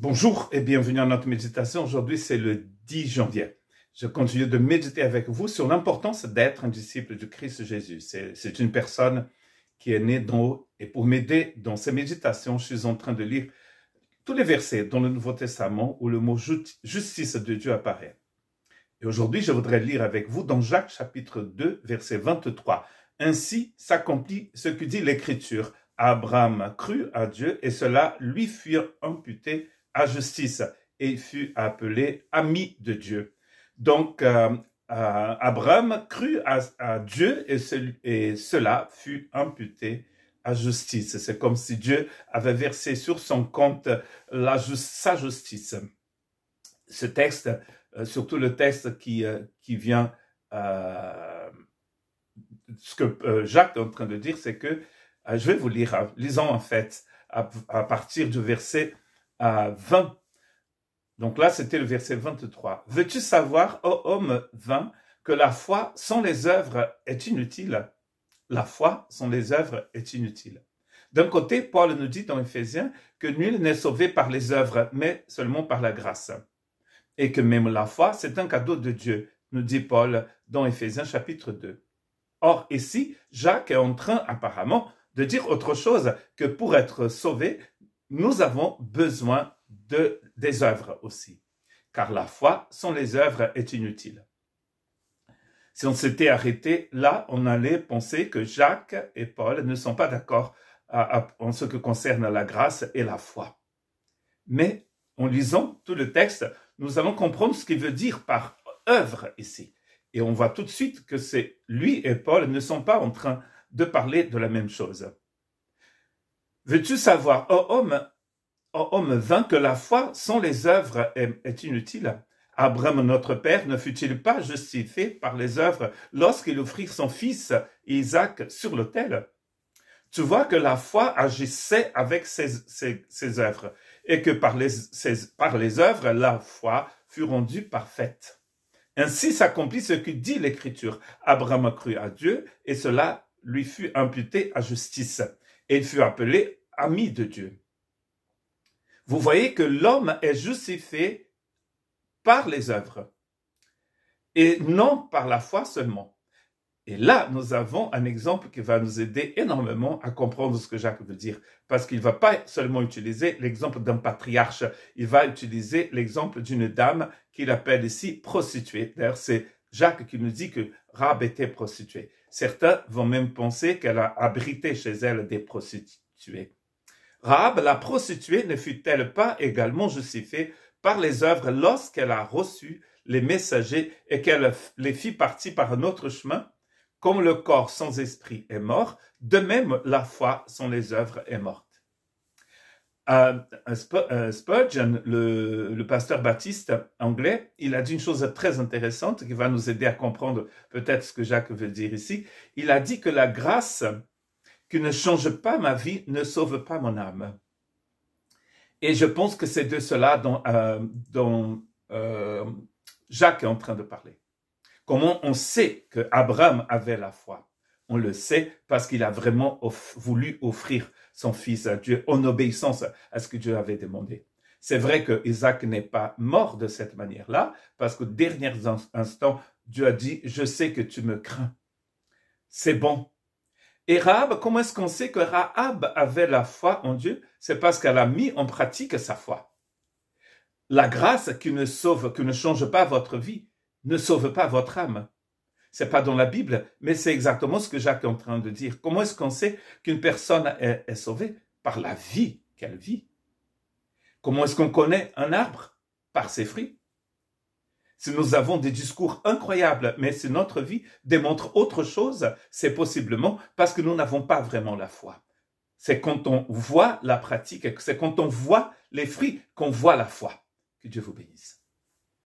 Bonjour et bienvenue à notre méditation. Aujourd'hui, c'est le 10 janvier. Je continue de méditer avec vous sur l'importance d'être un disciple du Christ Jésus. C'est une personne qui est née dans, et pour m'aider dans ces méditations, je suis en train de lire tous les versets dans le Nouveau Testament où le mot justice de Dieu apparaît. Et aujourd'hui, je voudrais lire avec vous dans Jacques chapitre 2, verset 23. Ainsi s'accomplit ce que dit l'Écriture. Abraham crut à Dieu et cela lui fut imputé à justice et il fut appelé ami de Dieu. Donc, Abraham crut à Dieu et cela fut imputé à justice. C'est comme si Dieu avait versé sur son compte sa justice. Ce texte, surtout le texte qui vient, ce que Jacques est en train de dire, c'est que, je vais vous lire, lisons en fait, à partir du verset 20. Donc là, c'était le verset 23. Veux-tu savoir, ô homme vain, que la foi sans les œuvres est inutile? La foi sans les œuvres est inutile. D'un côté, Paul nous dit dans Éphésiens que nul n'est sauvé par les œuvres, mais seulement par la grâce. Et que même la foi, c'est un cadeau de Dieu, nous dit Paul dans Éphésiens chapitre 2. Or, ici, Jacques est en train apparemment de dire autre chose, que pour être sauvé, nous avons besoin des œuvres aussi. Car la foi sans les œuvres est inutile. Si on s'était arrêté là, on allait penser que Jacques et Paul ne sont pas d'accord en ce qui concerne la grâce et la foi. Mais en lisant tout le texte, nous allons comprendre ce qu'il veut dire par œuvre ici. Et on voit tout de suite que lui et Paul ne sont pas en train de parler de la même chose. Veux-tu savoir, ô homme vain, que la foi sans les œuvres est inutile? Abraham, notre père, ne fut-il pas justifié par les œuvres lorsqu'il offrit son fils Isaac sur l'autel? Tu vois que la foi agissait avec ses œuvres et que par les œuvres, la foi fut rendue parfaite. Ainsi s'accomplit ce que dit l'Écriture. Abraham a cru à Dieu et cela lui fut imputé à justice. Et il fut appelé ami de Dieu. Vous voyez que l'homme est justifié par les œuvres et non par la foi seulement. Et là, nous avons un exemple qui va nous aider énormément à comprendre ce que Jacques veut dire. Parce qu'il ne va pas seulement utiliser l'exemple d'un patriarche, il va utiliser l'exemple d'une dame qu'il appelle ici prostituée. D'ailleurs, c'est Jacques qui nous dit que Rahab était prostituée. Certains vont même penser qu'elle a abrité chez elle des prostituées. Rahab, la prostituée, ne fut-elle pas également justifiée par les œuvres lorsqu'elle a reçu les messagers et qu'elle les fit partir par un autre chemin? Comme le corps sans esprit est mort, de même la foi sans les œuvres est morte. Spurgeon, le pasteur baptiste anglais, il a dit une chose très intéressante qui va nous aider à comprendre peut-être ce que Jacques veut dire ici. Il a dit que la grâce qui ne change pas ma vie ne sauve pas mon âme. Et je pense que c'est de cela dont Jacques est en train de parler. Comment on sait que Abraham avait la foi? On le sait parce qu'il a vraiment voulu offrir son fils à Dieu en obéissance à ce que Dieu avait demandé. C'est vrai que Isaac n'est pas mort de cette manière-là parce qu'au dernier instant, Dieu a dit « Je sais que tu me crains. C'est bon. » Et Rahab, comment est-ce qu'on sait que Rahab avait la foi en Dieu? C'est parce qu'elle a mis en pratique sa foi. La grâce qui ne change pas votre vie, ne sauve pas votre âme. C'est pas dans la Bible, mais c'est exactement ce que Jacques est en train de dire. Comment est-ce qu'on sait qu'une personne est sauvée? Par la vie qu'elle vit. Comment est-ce qu'on connaît un arbre? Par ses fruits. Si nous avons des discours incroyables, mais si notre vie démontre autre chose, c'est possiblement parce que nous n'avons pas vraiment la foi. C'est quand on voit la pratique, c'est quand on voit les fruits qu'on voit la foi. Que Dieu vous bénisse.